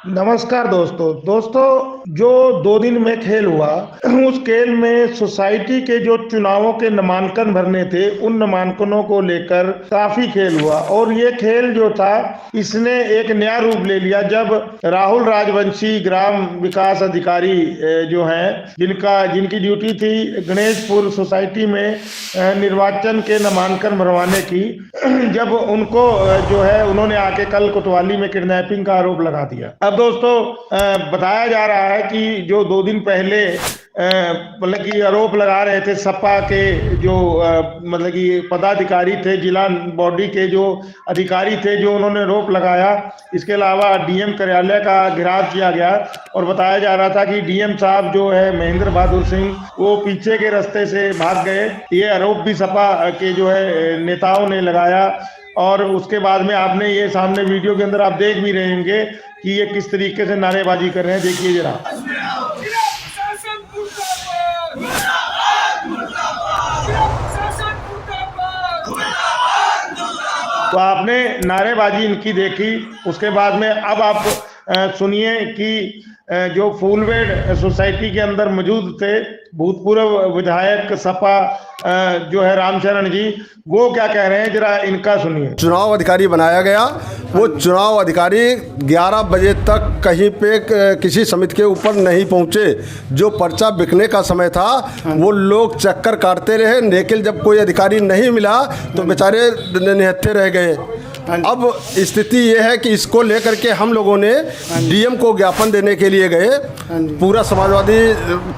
नमस्कार दोस्तों जो 2 दिन में खेल हुआ उस खेल में सोसाइटी के जो चुनावों के नामांकन भरने थे उन नामांकनों को लेकर काफी खेल हुआ और ये खेल जो था इसने एक नया रूप ले लिया जब राहुल राजवंशी ग्राम विकास अधिकारी जो हैं जिनकी ड्यूटी थी गणेशपुर सोसाइटी में निर्वाचन के नामांकन भरवाने की जब उनको जो है उन्होंने आके कल कोतवाली में किडनैपिंग का आरोप लगा दिया। अब दोस्तों बताया जा रहा है कि जो 2 दिन पहले मतलब कि आरोप लगा रहे थे सपा के जो मतलब कि पदाधिकारी थे, जिला बॉडी के जो अधिकारी थे, जो उन्होंने आरोप लगाया। इसके अलावा डीएम कार्यालय का घेराव किया गया और बताया जा रहा था कि डीएम साहब जो है महेंद्र बहादुर सिंह वो पीछे के रास्ते से भाग गए। ये आरोप भी सपा के जो है नेताओं ने लगाया और उसके बाद में आपने ये सामने वीडियो के अंदर आप देख भी रहे होंगे कि ये किस तरीके से नारेबाजी कर रहे हैं। देखिए जरा। तो आपने नारेबाजी इनकी देखी, उसके बाद में अब आप सुनिए कि जो फूलवेड़ सोसाइटी के अंदर मौजूद थे भूतपूर्व विधायक सपा जो है रामचरण जी, वो क्या कह रहे हैं जरा इनका सुनिए। चुनाव अधिकारी बनाया गया, वो चुनाव अधिकारी 11 बजे तक कहीं पे किसी समिति के ऊपर नहीं पहुंचे। जो पर्चा बिकने का समय था वो लोग चक्कर काटते रहे, लेकिन जब कोई अधिकारी नहीं मिला तो बेचारे निहत्थे रह गए। अब स्थिति ये है कि इसको लेकर के हम लोगों ने डीएम को ज्ञापन देने के लिए गए। पूरा समाजवादी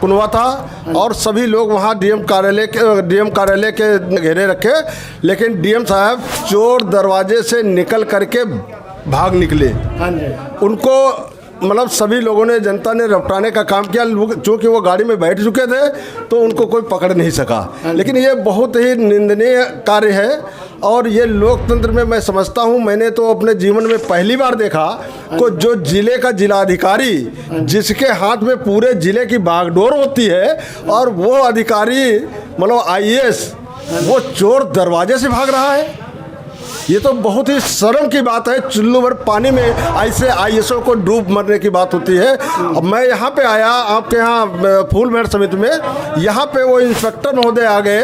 कुनवा था और सभी लोग वहाँ डीएम कार्यालय के घेरे रखे, लेकिन डीएम साहब चोर दरवाजे से निकल करके भाग निकले। उनको मतलब सभी लोगों ने, जनता ने रपटाने का काम किया। चूँकि वो गाड़ी में बैठ चुके थे तो उनको कोई पकड़ नहीं सका। लेकिन ये बहुत ही निंदनीय कार्य है और ये लोकतंत्र में मैं समझता हूँ, मैंने तो अपने जीवन में पहली बार देखा को जो जिले का जिलाधिकारी जिसके हाथ में पूरे जिले की बागडोर होती है और वो अधिकारी मतलब आईएएस वो चोर दरवाजे से भाग रहा है। ये तो बहुत ही शर्म की बात है। चुल्लू भर पानी में ऐसे आईएसओ को डूब मरने की बात होती है। अब मैं यहाँ पे आया आपके यहाँ फूलवेड़ समिति में, यहाँ पे वो इंस्पेक्टर महोदय आ गए।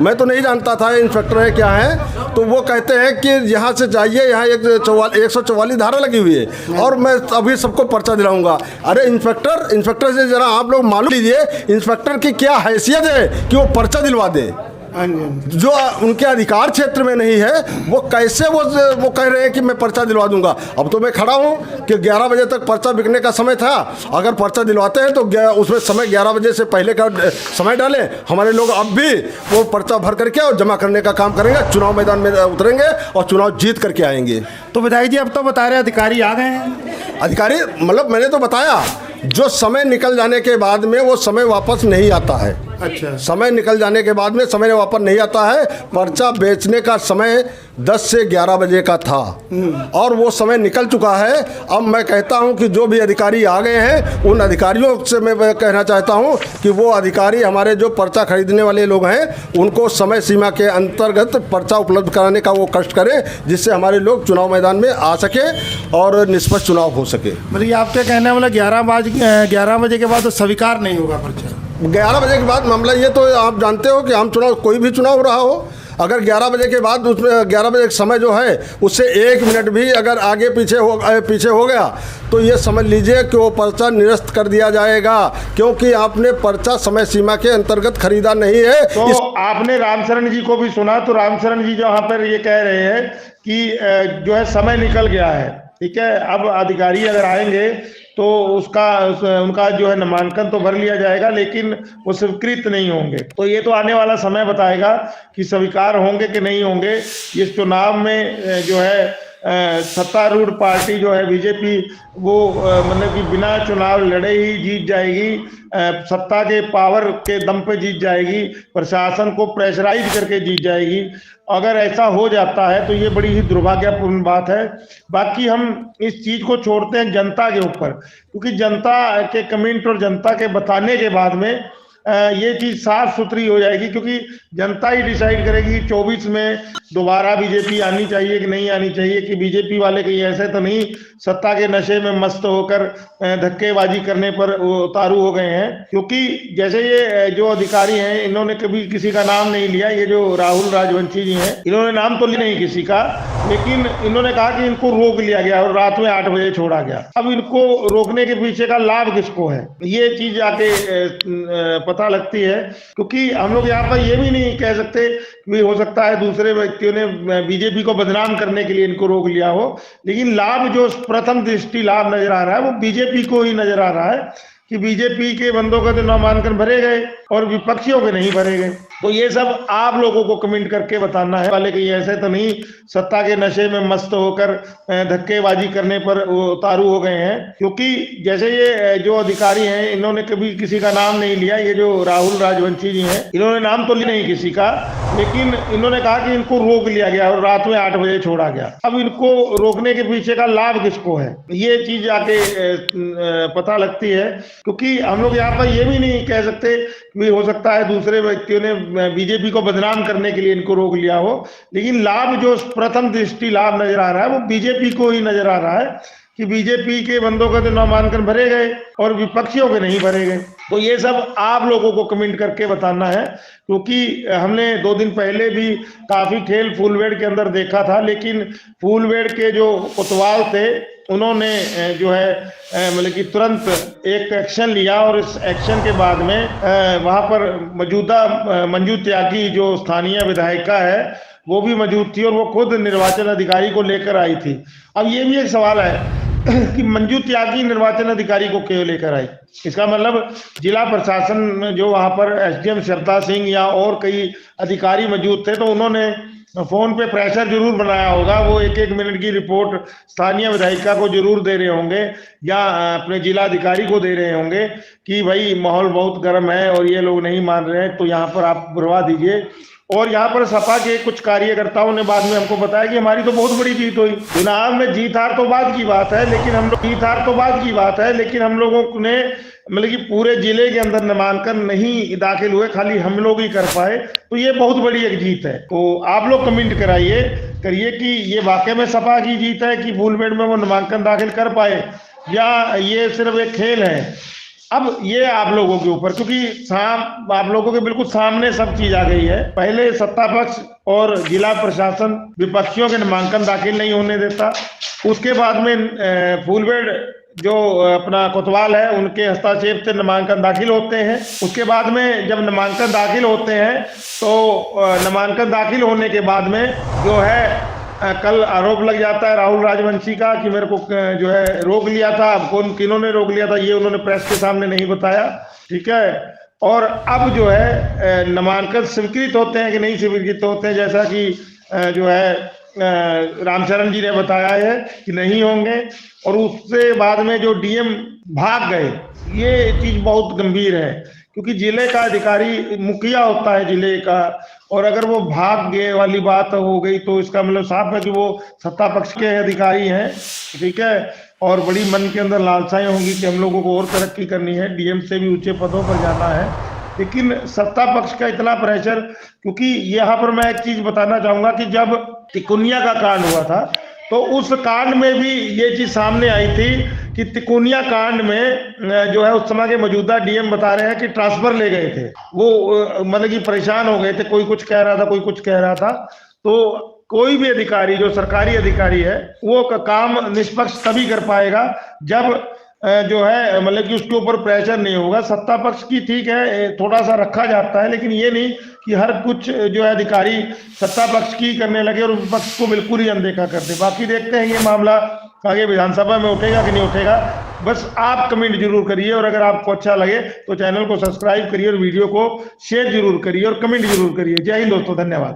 मैं तो नहीं जानता था इंस्पेक्टर है क्या है, तो वो कहते हैं कि यहाँ से जाइए, यहाँ 144 धारा लगी हुई है और मैं अभी सबको पर्चा दिलाऊंगा। अरे इंस्पेक्टर से जरा आप लोग मालूम लीजिए इंस्पेक्टर की क्या हैसियत है कि वो पर्चा दिलवा दे। जो उनके अधिकार क्षेत्र में नहीं है वो कैसे वो कह रहे हैं कि मैं पर्चा दिलवा दूंगा। अब तो मैं खड़ा हूं कि 11 बजे तक पर्चा बिकने का समय था। अगर पर्चा दिलवाते हैं तो उसमें समय 11 बजे से पहले का समय डालें। हमारे लोग अब भी वो पर्चा भर करके और जमा करने का काम करेंगे, चुनाव मैदान में उतरेंगे और चुनाव जीत करके आएंगे। तो विधायक जी अब तो बता रहे अधिकारी आ गए हैं। अधिकारी मतलब मैंने तो बताया जो समय निकल जाने के बाद में वो समय वापस नहीं आता है। अच्छा, समय निकल जाने के बाद में समय वापस नहीं आता है। पर्चा बेचने का समय 10 से 11 बजे का था और वो समय निकल चुका है। अब मैं कहता हूं कि जो भी अधिकारी आ गए हैं उन अधिकारियों से मैं कहना चाहता हूं कि वो अधिकारी हमारे जो पर्चा खरीदने वाले लोग हैं उनको समय सीमा के अंतर्गत पर्चा उपलब्ध कराने का वो कष्ट करें, जिससे हमारे लोग चुनाव मैदान में आ सके और निष्पक्ष चुनाव हो सके। मतलब आपके कहने वाला 11 बजे के बाद तो स्वीकार नहीं होगा पर्चा। 11 बजे के बाद मामला ये तो आप जानते हो कि आम चुनाव कोई भी चुनाव रहा हो, अगर 11 बजे के बाद उसमें 11 बजे का समय जो है उससे 1 मिनट भी अगर आगे पीछे हो गया तो ये समझ लीजिए कि वो पर्चा निरस्त कर दिया जाएगा, क्योंकि आपने पर्चा समय सीमा के अंतर्गत खरीदा नहीं है। तो आपने रामचरण जी को भी सुना, तो रामचरण जी जहाँ पर ये कह रहे हैं कि जो है समय निकल गया है, ठीक है, अब अधिकारी अगर आएंगे तो उनका जो है नामांकन तो भर लिया जाएगा लेकिन वो स्वीकृत नहीं होंगे। तो ये तो आने वाला समय बताएगा कि स्वीकार होंगे कि नहीं होंगे। इस चुनाव में जो है सत्तारूढ़ पार्टी जो है बीजेपी वो मतलब कि बिना चुनाव लड़े ही जीत जाएगी, सत्ता के पावर के दम पे जीत जाएगी, प्रशासन को प्रेशराइज करके जीत जाएगी। अगर ऐसा हो जाता है तो ये बड़ी ही दुर्भाग्यपूर्ण बात है। बाकी हम इस चीज को छोड़ते हैं जनता के ऊपर, क्योंकि जनता के कमेंट और जनता के बताने के बाद में ये चीज साफ सुथरी हो जाएगी, क्योंकि जनता ही डिसाइड करेगी 24 में दोबारा बीजेपी आनी चाहिए कि नहीं आनी चाहिए, कि बीजेपी वाले कहीं ऐसे तो नहीं सत्ता के नशे में मस्त होकर धक्केबाजी करने पर उतारू हो गए हैं। क्योंकि जैसे ये जो अधिकारी हैं इन्होंने कभी किसी का नाम नहीं लिया, ये जो राहुल राजवंशी जी हैं इन्होंने नाम तो लिया नहीं किसी का, लेकिन इन्होंने कहा कि इनको रोक लिया गया और रात में 8 बजे छोड़ा गया। अब इनको रोकने के पीछे का लाभ किसको है, ये चीज आके पता लगती है। क्योंकि हम लोग यहाँ पर ये भी नहीं कह सकते कि हो सकता है दूसरे व्यक्तियों ने बीजेपी को बदनाम करने के लिए इनको रोक लिया हो, लेकिन लाभ जो प्रथम दृष्टि लाभ नजर आ रहा है वो बीजेपी को ही नजर आ रहा है कि बीजेपी के बंदों का तो नामांकन भरे गए और विपक्षियों के नहीं भरे गए। तो ये सब आप लोगों को कमेंट करके बताना है वाले कहीं ऐसे तो नहीं सत्ता के नशे में मस्त होकर धक्केबाजी करने पर उतारू हो गए हैं। क्योंकि जैसे ये जो अधिकारी हैं इन्होंने कभी किसी का नाम नहीं लिया, ये जो राहुल राजवंशी जी हैं इन्होंने नाम तो लिया नहीं किसी का, लेकिन इन्होंने कहा कि इनको रोक लिया गया और रात में 8 बजे छोड़ा गया। अब इनको रोकने के पीछे का लाभ किसको है, ये चीज आके पता लगती है। क्योंकि हम लोग यहाँ पर ये भी नहीं कह सकते कि हो सकता है दूसरे व्यक्तियों ने बीजेपी को बदनाम करने के लिए इनको रोक लिया हो, लेकिन लाभ जो प्रथम दृष्टि लाभ नजर आ रहा है वो बीजेपी को ही नजर आ रहा है कि बीजेपी के बंदों का तो नामांकन भरे गए और विपक्षियों के नहीं भरे गए। तो ये सब आप लोगों को कमेंट करके बताना है। क्योंकि हमने 2 दिन पहले भी काफी खेल फूलवेड़ के अंदर देखा था, लेकिन फूलवेड़ के जो कोतवाल थे उन्होंने जो है मतलब कि तुरंत एक एक्शन लिया और इस एक्शन के बाद में वहां पर मौजूदा मंजू त्यागी जो स्थानीय विधायिका है वो भी मौजूद थी और वो खुद निर्वाचन अधिकारी को लेकर आई थी। अब ये भी एक सवाल है कि मंजू त्यागी निर्वाचन अधिकारी को क्यों लेकर आई। इसका मतलब जिला प्रशासन जो वहां पर एसडीएम श्रद्धा सिंह या और कई अधिकारी मौजूद थे तो उन्होंने फोन पे प्रेशर जरूर बनाया होगा, वो 1-1 मिनट की रिपोर्ट स्थानीय विधायिका को जरूर दे रहे होंगे या अपने जिला अधिकारी को दे रहे होंगे कि भाई माहौल बहुत गर्म है और ये लोग नहीं मान रहे हैं तो यहाँ पर आप बुलवा दीजिए। और यहाँ पर सपा के कुछ कार्यकर्ताओं ने बाद में हमको बताया कि हमारी तो बहुत बड़ी जीत हुई। चुनाव में जीत हार तो बाद की बात है, लेकिन हम लोगों ने मतलब कि पूरे जिले के अंदर नामांकन नहीं दाखिल हुए, खाली हम लोग ही कर पाए, तो ये बहुत बड़ी एक जीत है। तो आप लोग कमेंट करिए कि ये वाकई में सपा की जीत है कि फूलवेड़ में वो नामांकन दाखिल कर पाए या ये सिर्फ एक खेल है। अब ये आप लोगों के ऊपर, क्योंकि आप लोगों के बिल्कुल सामने सब चीज आ गई है। पहले सत्ता पक्ष और जिला प्रशासन विपक्षियों के नामांकन दाखिल नहीं होने देता, उसके बाद में फूलवेड़ जो अपना कोतवाल है उनके हस्तक्षेप से नामांकन दाखिल होते हैं। उसके बाद में जब नामांकन दाखिल होते हैं तो नामांकन दाखिल होने के बाद में जो है कल आरोप लग जाता है राहुल राजवंशी का कि मेरे को जो है रोक लिया था। अब कौन किन्होंने रोक लिया था ये उन्होंने प्रेस के सामने नहीं बताया, ठीक है। और अब जो है नामांकन स्वीकृत होते हैं कि नहीं स्वीकृत होते हैं, जैसा कि जो है रामचरण जी ने बताया है कि नहीं होंगे। और उससे बाद में जो डीएम भाग गए, ये चीज बहुत गंभीर है, क्योंकि जिले का अधिकारी मुखिया होता है जिले का, और अगर वो भाग गए वाली बात हो गई तो इसका मतलब साफ है कि वो सत्ता पक्ष के अधिकारी हैं, ठीक है। और बड़ी मन के अंदर लालसाएं होंगी कि हम लोगों को और तरक्की करनी है, डीएम से भी ऊंचे पदों पर जाना है। लेकिन सत्ता पक्ष का इतना प्रेशर, क्योंकि यहाँ पर मैं एक चीज बताना चाहूंगा कि जब तिकोनिया का कांड हुआ था तो उस कांड में भी ये चीज सामने आई थी कि तिकोनिया कांड में जो है उस समय के मौजूदा डीएम बता रहे हैं कि ट्रांसफर ले गए थे वो, मतलब कि परेशान हो गए थे, कोई कुछ कह रहा था कोई कुछ कह रहा था। तो कोई भी अधिकारी जो सरकारी अधिकारी है वो काम निष्पक्ष तभी कर पाएगा जब जो है मतलब कि उसके ऊपर प्रेशर नहीं होगा। सत्ता पक्ष की ठीक है थोड़ा सा रखा जाता है, लेकिन ये नहीं कि हर कुछ जो है अधिकारी सत्ता पक्ष की करने लगे और विपक्ष को बिल्कुल ही अनदेखा कर दे। बाकी देखते हैं ये मामला आगे विधानसभा में उठेगा कि नहीं उठेगा। बस आप कमेंट जरूर करिए और अगर आपको अच्छा लगे तो चैनल को सब्सक्राइब करिए और वीडियो को शेयर जरूर करिए और कमेंट जरूर करिए। जय हिंद दोस्तों, धन्यवाद।